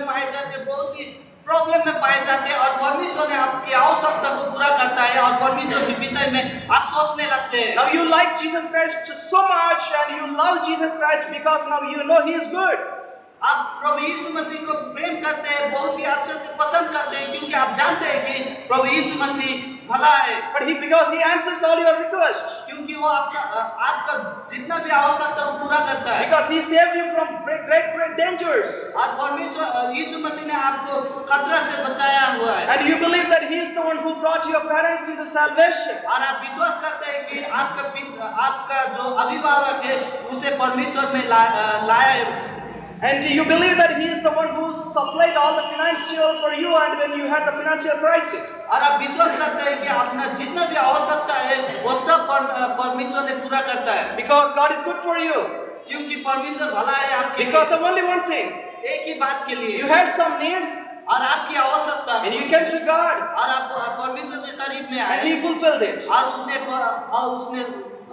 में पाए जाते हैं, बहुत ही प्रॉब्लम में पाए जाते हैं, और परमेश्वर ने आपकी आवश्यकता को पूरा करता है, और परमेश्वर के विषय में आप सोचने लगते हैं। Now you like Jesus Christ so much and you love Jesus Christ because now you know He is good. आप प्रभु यीशु मसीह को प्रेम करते हैं, बहुत ही अच्छे से पसंद करते हैं, क्योंकि आप जानते हैं कि प्रभु यीशु मसीह भला है। But because He answers all your requests. क्योंकि वो आपका जितना भी आवश्यकता वो पूरा करता है। Because He saved you from great dangers. और परमेश्वर यीशु मसीह ने आपको खतरा से बचाया हुआ है। And you believe that He is the one who brought your parents into salvation. और आप विश्वास करते हैं कि आपका जो अभिभावक है उसे परमेश्वर में लाया है। And you believe that He is the one who supplied all the financial for you and when you had the financial crisis. और आप विश्वास करते हैं कि अपना जितना भी आवश्यकता है वो सब परमेश्वर ने पूरा करता है। Because God is good for you. क्योंकि परमेश्वर भला है आपके लिए। Because of only one thing. एक ही बात के लिए। You had some need. और आपकी आवश्यकता। And you came to God. और आप परमेश्वर के करीब में आए। And He fulfilled it. और उसने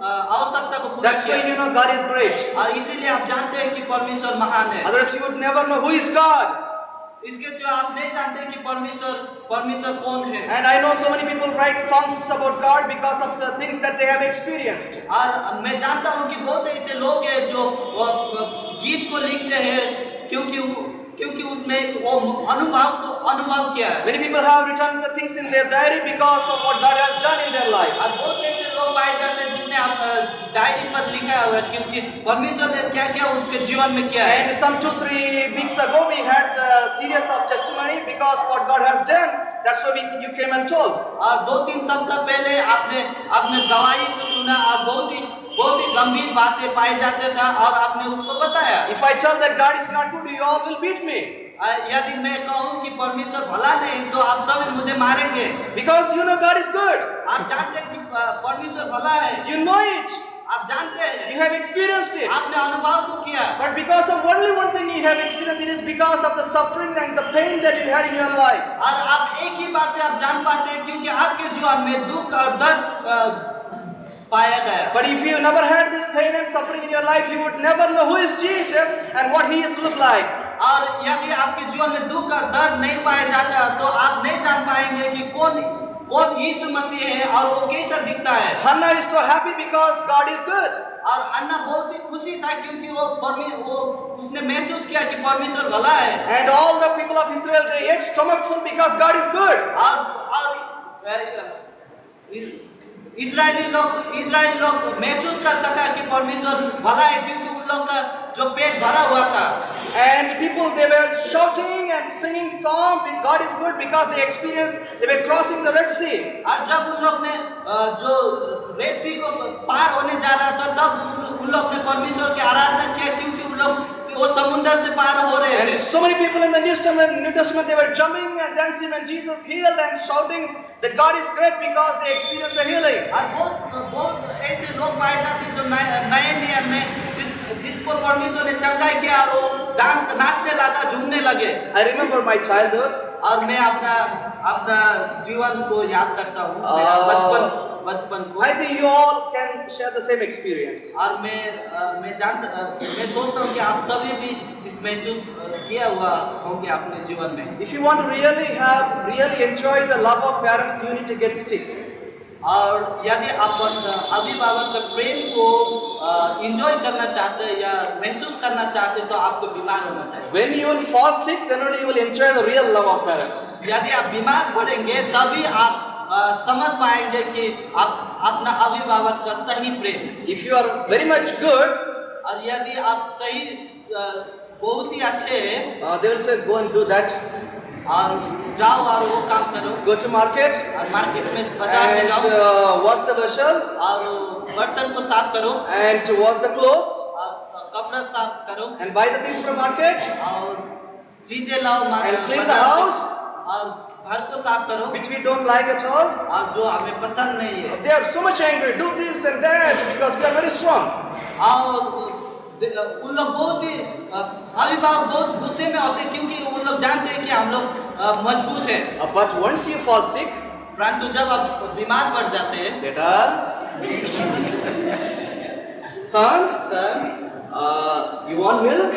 आवश्यकता को पूरा किया। That's why you know God is great. और इसीलिए आप जानते हैं कि परमेश्वर महान है। Otherwise you would never know who is God. इसके सिवा आप नहीं जानते कि परमेश्वर कौन है। And I know so many people write songs about God because of the things that they have experienced. और मैं जानता हूँ कि बहुत ऐसे लोग हैं जो गीत को लिखते हैं क्योंकि उसने वो अनुभव किया है। Many people have written the things in their diary because of what God has done in their life. और बहुत ऐसे लोग पाए जाते हैं जिसने डायरी पर लिखा हुआ है क्योंकि परमेश्वर ने क्या-क्या उसके जीवन में किया है। And some 2-3 weeks ago we had the series of testimony because what God has done. That's why you came and told. और 2-3 सप्ताह पहले आपने गवाही को सुना और बहुत ही गंभीर बातें पाए जाते था और आपने उसको बताया। If I tell that God is not good, you all will beat me. यदि मैं कहूँ कि परमेश्वर भला नहीं तो आप सब मुझे मारेंगे। Because you know God is good. आप जानते हैं कि परमेश्वर भला है। You know it. आप जानते हैं। You have experienced it. आपने अनुभव तो किया। But because of only one thing you have experienced, it is because of the suffering and the pain that you had in your life. और आप एक ही बात से आप जान पाते हैं क्योंकि आपके जीवन में दुख और दर्द पाया गया। But if you never had this pain and suffering in your life, you would never know who is Jesus and what He is look like. और यदि आपके जीवन में दुख और दर्द नहीं पाया जाता तो आप नहीं जान पाएंगे कि कौन यीशु मसीह है और वो कैसा दिखता है। Hannah is so happy because God is good. और हन्ना बहुत ही खुशी था क्योंकि वो उसने महसूस किया कि परमेश्वर भला है। And all the people of Israel they ate stomach full because God is good. और इजरायली लोग महसूस कर सका कि परमेश्वर भला है क्योंकि उन लोग का जो पेट भरा हुआ था। And people they were shouting and singing song God is good because they experienced they were crossing the Red Sea. और जब उन लोग ने जो रेड सी को पार होने जा रहा था तब उन लोग ने परमेश्वर की आराधना किया क्योंकि उन लोग वो समुद्र से पार हो रहे थे। And so many people in the New Testament they were jumping and dancing when Jesus healed and shouting that God is great because they experienced the healing. और बहुत ऐसे लोग पाए जाते हैं जो नए नियम में जिसको परमेश्वर ने चंगाई किया और वो नाचने लगा, झूमने लगे। I remember my childhood. और मैं अपना जीवन को याद करता हूँ, मेरा बचपन को। I think you all can share the same experience. और मैं सोचता हूँ कि आप सभी भी इस महसूस किया हुआ होंगे अपने जीवन में। If you want to really enjoy the love of parents, you need to get sick. और यदि आप अभिभावक का प्रेम को एंजॉय करना चाहते हैं या महसूस करना चाहते हैं तो आपको बीमार होना चाहिए। When you will fall sick, then only you will enjoy the real love of parents. यदि आप बीमार पड़ेंगे तभी आप समझ पाएंगे कि आप अपना अभिभावक का सही प्रेम। If you are very much good, और यदि आप सही बहुत ही अच्छे हैं, they will say go and do that. और जाओ और वो काम करो। Go to market. और मार्केट में बाजार में जाओ। And wash the vessel. और बर्तन को साफ करो। And to wash the clothes. और कपड़ा साफ करो। And buy the things from market. और चीजें लाओ market. And clean the house. और घर को साफ करो। Which we don't like at all. और जो हमें पसंद नहीं है। They are so much angry. Do this and that because we are very strong. और उन लोग बहुत ही अभिभावक बहुत गुस्से में होते हैं क्योंकि उन लोग जानते हैं कि हम लोग मजबूत हैं। But once you fall sick, परंतु जब आप बीमार पड़ जाते हैं, बेटा, son, sir, you want milk?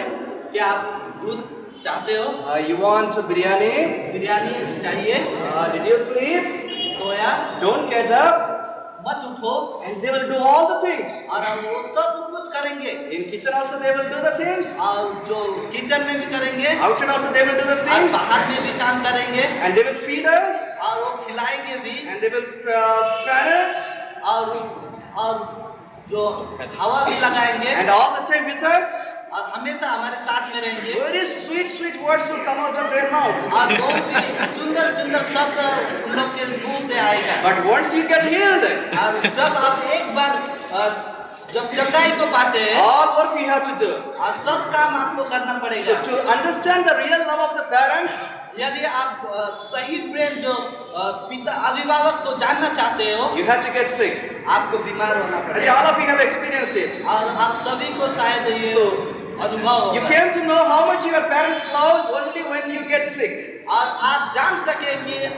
क्या आप दूध चाहते हो, You want biryani? बिरयानी चाहिए, Did you sleep? Soya, Don't get up. मत उठो, And they will do all the things. और अब वो सब कुछ करेंगे, In kitchen also they will do the things. और जो किचन में भी करेंगे, Outside also they will do the और things. बाहर में भी काम करेंगे, And they will feed us. और वो खिलाएंगे भी, And they will fan us. और जो हवा भी लगाएंगे, And all the time with us. और हमेशा हमारे साथ में रहेंगे, Very sweet, sweet words will come out of their mouth. और बहुत ही सुंदर सुंदर शब्द उन लोग के मुंह से आएगा। But once you get healed, और जब आप एक बार जब चंगाई को पाते हैं, all work you have to do. और सब काम आपको करना So पड़ेगा। to understand the real love of the parents, यदि आप सही प्रेम जो पिता अभिभावक को जानना चाहते हो, you have to get sick. आपको बीमार होना I think पड़ेगा, all of you have experienced it. और आप सभी को शायद ये So, अनुभव You होगा। came to know how much your parents love only when you get sick. और आप जान सके कि